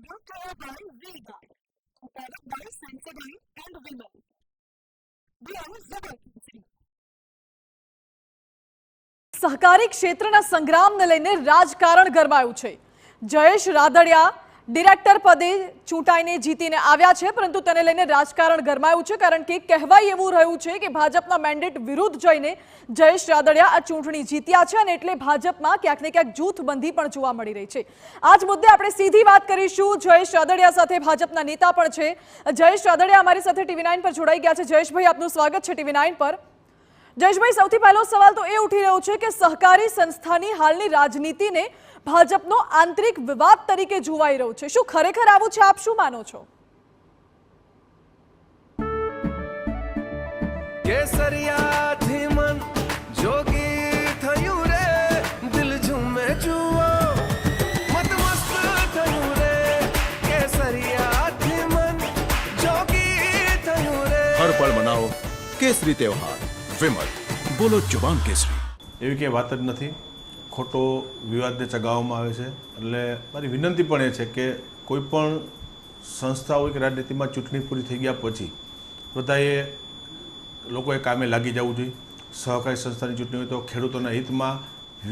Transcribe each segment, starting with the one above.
brought to you by Vega, a product by Sensodyne and Vimal. We are Zubal. સહકારી ક્ષેત્રના સંગ્રામને લઈને રાજકારણ ગરમાયું છે. જયેશ રાદડિયા ડિરેક્ટર પદે ચૂંટાઈને જીતીને આવ્યા છે, પરંતુ તેને લઈને રાજકારણ ગરમાયું છે, કારણ કે કહેવાય એવું રહ્યું છે કે ભાજપના મેન્ડેટ વિરુદ્ધ જઈને જયેશ રાદડિયા આ ચૂંટણી જીત્યા છે અને એટલે ભાજપમાં ક્યાંક ને ક્યાંક જૂથબંધી પણ જોવા મળી રહી છે. આ જ મુદ્દે આપણે સીધી વાત કરીશું જયેશ રાદડિયા સાથે. ભાજપના નેતા પણ છે જયેશ રાદડિયા, અમારી સાથે TV9 પર જોડાઈ ગયા છે. જયેશભાઈ, આપનું સ્વાગત છે TV9 પર. જયેશભાઈ, સૌથી પહેલો સવાલ તો એ ઉઠી રહ્યો છે કે સહકારી સંસ્થાની હાલની રાજનીતિને ભાજપનો આંતરિક વિવાદ તરીકે જોવાઈ રહ્યો છે. શું ખરેખર આવું છે? આપ શું માનો છો? કેસરિયાથી મન જોગી થયું રે, દિલ ઝૂમે જુઓ મત મસ્ત થયું રે. કેસરિયાથી મન જોગી થયું રે. હર પળ મનાવો કેસરી તહેવાર. વિમલ, બોલો જવાન કેસરી. એવી કંઈ વાત જ નથી. ખોટો વિવાદને ચગાવવામાં આવે છે. એટલે મારી વિનંતી પણ એ છે કે કોઈ પણ સંસ્થા હોય કે રાજનીતિમાં ચૂંટણી પૂરી થઈ ગયા પછી બધાએ લોકોએ કામે લાગી જવું જોઈએ. સહકારી સંસ્થાની ચૂંટણી હોય તો ખેડૂતોના હિતમાં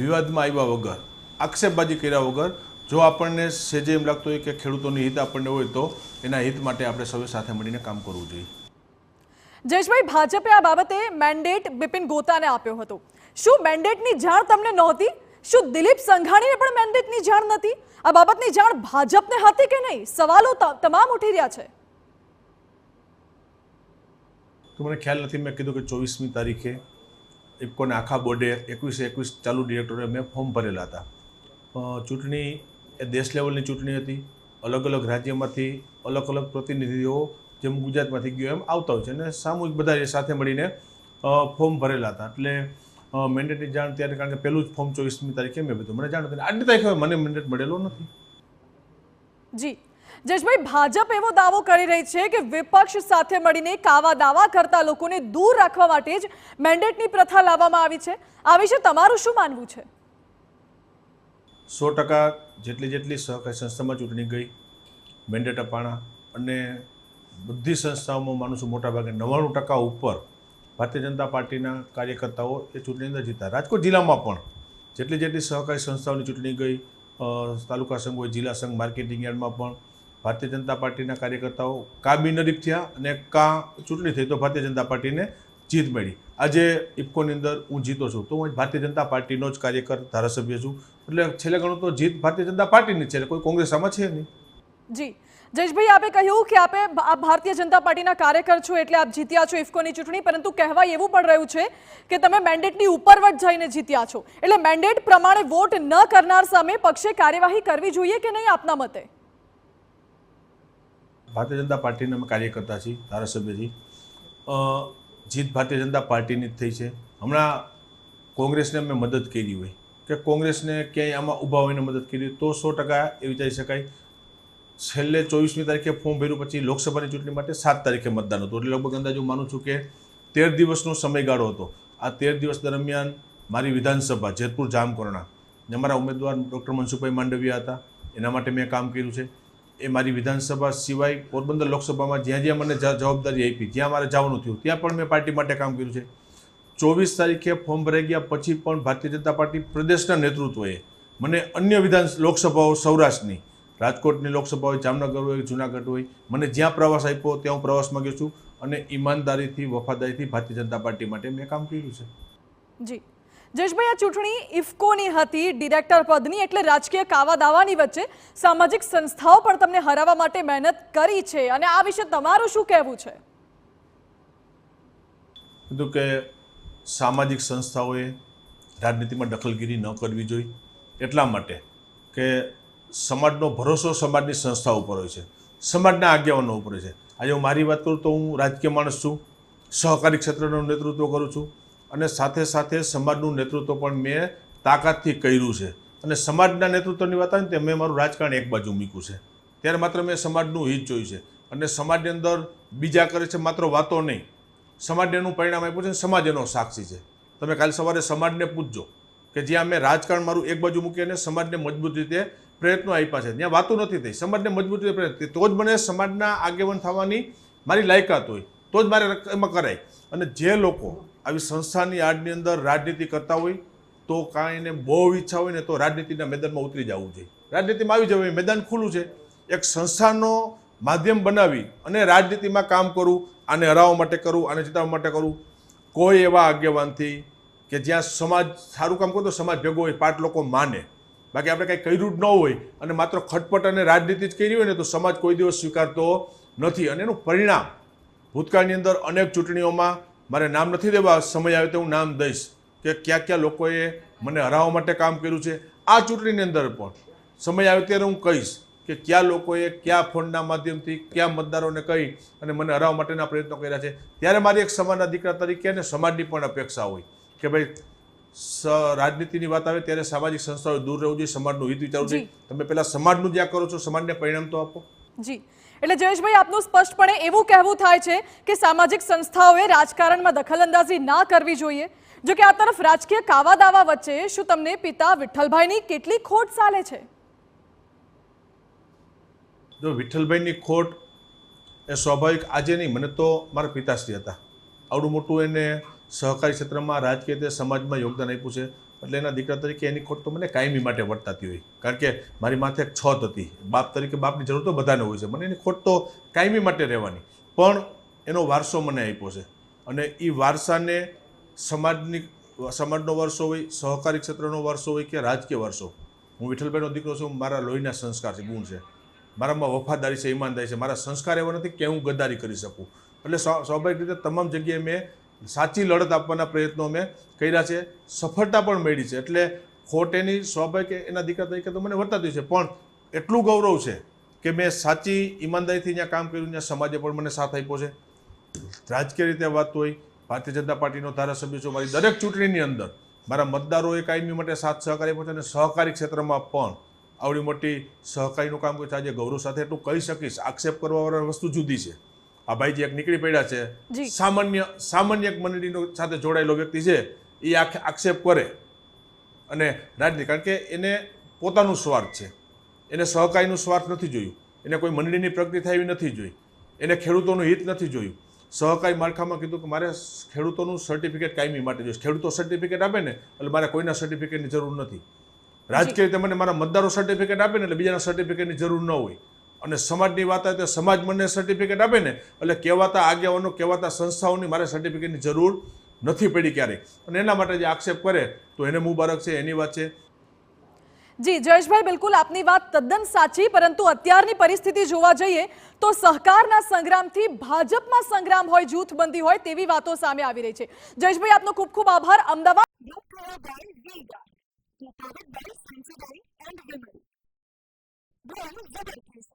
વિવાદમાં આવ્યા વગર, આક્ષેપબાજી કર્યા વગર, જો આપણને સેજે એમ લાગતું હોય કે ખેડૂતોની હિત આપણને હોય તો એના હિત માટે આપણે સૌએ સાથે મળીને કામ કરવું જોઈએ. જયેશભાઈ, ભાજપે આ બાબતે મેન્ડેટ બિપિન ગોતાને આપ્યો હતો. શું મેન્ડેટની જાણ તમને નહોતી? શું દિલીપ સંઘાણીને પણ મેન્ડેટની જાણ નથી? આ બાબતની જાણ ભાજપને હતી કે નહીં? સવાલો તમામ ઉઠી રહ્યા છે. તો મને ખ્યાલ નથી. મેં કીધું કે 24મી તારીખે ઇફકોને આખા બોર્ડે 21 ચાલુ ડિરેક્ટરોએ મેં ફોર્મ ભરેલા હતા. ચૂંટણી એ દેશ લેવલની ચૂંટણી હતી. અલગ અલગ રાજ્યમાંથી અલગ અલગ પ્રતિનિધિઓ જેમ ગુજરાતમાંથી ગયો એમ આવતા હોય છે અને સામૂહિક બધા સાથે મળીને ફોર્મ ભરેલા હતા. એટલે મેન્ડેટની જાણ ત્યારે, કારણ કે પહેલું જ ફોર્મ 24મી તારીખે મેં બધું મને જાણ હતી. આજની તારીખે મને મેન્ડેટ મળેલો નથી. જી જયેશભાઈ, ભાજપ એવો દાવો કરી રહી છે કે વિપક્ષ સાથે મળીને કાવા દાવા કરતા લોકોને દૂર રાખવા માટે જ મેન્ડેટની પ્રથા લાવવામાં આવી છે. આ વિશે તમારું શું માનવું છે? 100% જેટલી સહકારી સંસ્થામાં ચૂંટણી ગઈ, મેન્ડેટ અપાણા, અને બધી સંસ્થાઓમાં માનું છું મોટાભાગે 99% ઉપર ભારતીય જનતા પાર્ટીના કાર્યકર્તાઓ એ ચૂંટણી અંદર જીતા. રાજકોટ જિલ્લામાં પણ જેટલી સહકારી સંસ્થાઓની ચૂંટણી ગઈ, તાલુકા સંઘ હોય, જિલ્લા સંઘ, માર્કેટિંગ યાર્ડમાં પણ ભારતીય જનતા પાર્ટીના કાર્યકર્તાઓ કાં બિનહરીફ થયા અને કાં ચૂંટણી થઈ તો ભારતીય જનતા પાર્ટીને જીત મળી. આજે ઇફકોની અંદર હું જીતો છું તો હું ભારતીય જનતા પાર્ટીનો જ કાર્યકર, ધારાસભ્ય છું. એટલે છેલ્લે ગણું તો જીત ભારતીય જનતા પાર્ટીની છે, કોઈ કોંગ્રેસ આમાં છે નહીં. જી જયેશભાઈ, આપે કહ્યું કે આપ ભારતીય જનતા પાર્ટીના કાર્યકર છો એટલે આપ જીત્યા છો ઇફકોની ચૂંટણી, પરંતુ કહેવાય એવું પણ રહ્યું છે કે તમે મેન્ડેટની ઉપરવટ જઈને જીત્યા છો. એટલે મેન્ડેટ પ્રમાણે વોટ ન કરનાર સામે પક્ષે કાર્યવાહી કરવી જોઈએ કે નહીં આપના મતે? ભારતીય જનતા પાર્ટીના અમે કાર્યકર્તા છીએ, ધારાસભ્ય છીએ. જીત ભારતીય જનતા પાર્ટીની જ થઈ છે. હમણાં કોંગ્રેસને અમે મદદ કરી હોય કે કોંગ્રેસને ક્યાંય આમાં ઊભા હોઈને મદદ કરી તો 100% એ વિચારી શકાય. છેલ્લે 24મી તારીખે ફોર્મ ભર્યું પછી લોકસભાની ચૂંટણી માટે 7 તારીખે મતદાન હતું. એટલે લગભગ અંદાજે હું માનું છું કે 13 દિવસનો સમયગાળો હતો. આ 13 દિવસ દરમિયાન મારી વિધાનસભા જેતપુર જામકરણા, અમારા ઉમેદવાર ડૉક્ટર મનસુખભાઈ માંડવિયા હતા, એના માટે મેં કામ કર્યું છે. એ મારી વિધાનસભા સિવાય પોરબંદર લોકસભામાં જ્યાં જ્યાં મને જવાબદારી આપી, જ્યાં મારે જવાનું થયું ત્યાં પણ મેં પાર્ટી માટે કામ કર્યું છે. 24 તારીખે ફોર્મ ભરાઈ ગયા પછી પણ ભારતીય જનતા પાર્ટી પ્રદેશના નેતૃત્વએ મને અન્ય લોકસભાઓ, સૌરાષ્ટ્રની, રાજકોટની લોકસભા હોય, જામનગર હોય, જુનાગઢ હોય, મને જ્યાં પ્રવાસ આપ્યો ત્યાં હું પ્રવાસમાં ગયો છું અને ઈમાનદારીથી, વફાદારીથી ભારતીય જનતા પાર્ટી માટે મેં કામ કર્યું છે. જી જયેશભાઈ, આ ચૂંટણી ઇફકોની હતી, ડિરેક્ટર પદની, એટલે રાજકીય કાવા દાવાની વચ્ચે સામાજિક સંસ્થાઓ પણ તમને હરાવવા માટે મહેનત કરી છે અને આ વિશે તમારું શું કહેવું છે? કીધું કે સામાજિક સંસ્થાઓએ રાજનીતિમાં દખલગીરી ન કરવી જોઈએ, એટલા માટે કે સમાજનો ભરોસો સમાજની સંસ્થા ઉપર હોય છે, સમાજના આગેવાનો ઉપર હોય છે. આજે હું મારી વાત કરું તો હું રાજકીય માણસ છું, સહકારી ક્ષેત્રનું નેતૃત્વ કરું છું અને સાથે સાથે સમાજનું નેતૃત્વ પણ મેં તાકાતથી કર્યું છે. અને સમાજના નેતૃત્વની વાત આવે ને મેં મારું રાજકારણ એક બાજુ મૂક્યું છે. ત્યારે માત્ર મેં સમાજનું હિત જોયું છે અને સમાજની અંદર બીજા કરે છે માત્ર વાતો નહીં, સમાજને એનું પરિણામ આપ્યું છે. સમાજ એનો સાક્ષી છે. તમે કાલે સવારે સમાજને પૂછજો કે જ્યાં મેં રાજકારણ મારું એક બાજુ મૂકી અને સમાજને મજબૂત રીતે પ્રયત્નો આપ્યા છે, ત્યાં વાતો નથી થઈ, સમાજને મજબૂત પ્રયત્ન, તો જ મને સમાજના આગેવાન થવાની મારી લાયકાત હોય, તો જ મારે એમાં કરાય. અને જે લોકો આવી સંસ્થાની આડની અંદર રાજનીતિ કરતા હોય તો કાંઈ એને બહુ ઈચ્છા હોય ને તો રાજનીતિના મેદાનમાં ઉતરી જવું જોઈએ, રાજનીતિમાં આવી જવું. મેદાન ખુલ્લું છે, એક સંસ્થાનો માધ્યમ બનાવી અને રાજનીતિમાં કામ કરું, આને હરાવવા માટે કરું, આને જીતાવવા માટે કરું. કોઈ એવા આગેવાનથી કે જ્યાં સમાજ સારું કામ કરતો સમાજ ભેગો હોય, 5 લોકો માને. બાકી આપણે કંઈ કર્યું જ ન હોય અને માત્ર ખટપટ અને રાજનીતિ જ કરી હોય ને તો સમાજ કોઈ દિવસ સ્વીકારતો નથી. અને એનું પરિણામ ભૂતકાળની અંદર અનેક ચૂંટણીઓમાં, મારે નામ નથી દેવા, સમય આવે તો હું નામ દઈશ કે ક્યાં લોકોએ મને હરાવવા માટે કામ કર્યું છે. આ ચૂંટણીની અંદર પણ સમય આવે ત્યારે હું કહીશ કે કયા લોકોએ કયા ફોનના માધ્યમથી કયા મતદારોને કહી અને મને હરાવવા માટેના પ્રયત્નો કર્યા છે. ત્યારે મારી એક સમાજના દીકરા તરીકે અને સમાજની પણ અપેક્ષા હોય કે ભાઈ રાજનીતિની વાત આવે ત્યારે સામાજિક સંસ્થાઓ દૂર રહેવું જોઈએ, સમાજનું હિત વિચારવું જોઈએ. તમે પહેલા સમાજનું જ્યાં કરો છો સમાજને પરિણામ તો આપો. જી, એટલે જયેશભાઈ, આપનું સ્પષ્ટપણે એવું કહેવું થાય છે કે સામાજિક સંસ્થાઓએ રાજકારણમાં દખલઅંદાઝી ના કરવી જોઈએ. જો કે આ તરફ રાજકીય કાવા દાવા વચ્ચે શું તમને પિતા વિઠ્ઠલભાઈની કેટલી ખોટ ચાલે છે? જો વિઠ્ઠલભાઈની ખોટ એ સ્વાભાવિક આજે નહીં, મને તો મારા પિતાશ્રી હતા, આવડું મોટું એને સહકારી ક્ષેત્રમાં રાજકીય રીતે સમાજમાં યોગદાન આપ્યું છે, એટલે એના દીકરા તરીકે એની ખોટ તો મને કાયમી માટે વર્તાતી હોય. કારણ કે મારી માથે એક છત હતી, બાપ તરીકે બાપની જરૂર તો બધાને હોય છે, મને એની ખોટ તો કાયમી માટે રહેવાની. પણ એનો વારસો મને આપ્યો છે અને એ વારસાને સમાજનો વારસો હોય, સહકારી ક્ષેત્રનો વારસો હોય કે રાજકીય વારસો, હું વિઠ્ઠલભાઈનો દીકરો છું, મારા લોહીના સંસ્કાર છે, ગુણ છે, મારામાં વફાદારી છે, ઈમાનદારી છે. મારા સંસ્કાર એવા નથી કે હું ગદ્દારી કરી શકું. એટલે સ્વાભાવિક રીતે તમામ જગ્યાએ મેં સાચી લડત આપવાના પ્રયત્નો મેં કર્યા છે, સફળતા પણ મેળવી છે. એટલે ખોટ એની સ્વાભાવિક એના દીકરા તરીકે તો મને વર્તાતી છે, પણ એટલું ગૌરવ છે કે મેં સાચી ઈમાનદારીથી જ્યાં કામ કર્યું ત્યાં સમાજે પણ મને સાથ આપ્યો છે. રાજકીય રીતે વાત હોય, ભારતીય જનતા પાર્ટીનો ધારાસભ્ય છું, મારી દરેક ચૂંટણીની અંદર મારા મતદારોએ કાયમી માટે સાથ સહકાર આપ્યો છે અને સહકારી ક્ષેત્રમાં પણ આવડી મોટી સહકારીનું કામ કર્યું છે. આજે ગૌરવ સાથે એટલું કહી શકીશ, આક્ષેપ કરવાવાળા વસ્તુ જુદી છે. આ ભાઈજી એક નીકળી પડ્યા છે, સામાન્ય એક મંડળીનો સાથે જોડાયેલો વ્યક્તિ છે, એ આક્ષેપ કરે અને રાજનીતિ, કારણ કે એને પોતાનું સ્વાર્થ છે, એને સહકારીનું સ્વાર્થ નથી જોયું, એને કોઈ મંડળીની પ્રગતિ થાય એવી નથી જોઈ, એને ખેડૂતોનું હિત નથી જોયું. સહકારી માળખામાં કીધું કે મારે ખેડૂતોનું સર્ટિફિકેટ કાયમી માટે જોઈએ, ખેડૂતો સર્ટિફિકેટ આપે ને એટલે મારે કોઈના સર્ટિફિકેટની જરૂર નથી. રાજકીય રીતે મને મારા મતદારો સર્ટિફિકેટ આપે ને એટલે બીજાના સર્ટિફિકેટની જરૂર ન હોય. અને સમાજની વાત આવે તો સમાજ મને સર્ટિફિકેટ આપે ને એટલે કહેવાતા આગેવાનો, કહેવાતા સંસ્થાઓની મારે સર્ટિફિકેટની જરૂર નથી પડી ક્યારેય. અને એના માટે જે આક્ષેપ કરે તો એને મુબારક છે, એની વાત છે. જી જયેશભાઈ, બિલકુલ આપની વાત તદ્દન સાચી, પરંતુ અત્યારની પરિસ્થિતિ જોવા જઈએ તો સહકારના સંગ્રામથી ભાજપમાં સંગ્રામ હોય, જૂથબંધી હોય તેવી વાતો સામે આવી રહી છે. જયેશભાઈ, આપનો ખૂબ ખૂબ આભાર. Ahmedabad Powered by Sensodyne and Vimal. Brand Jabardast.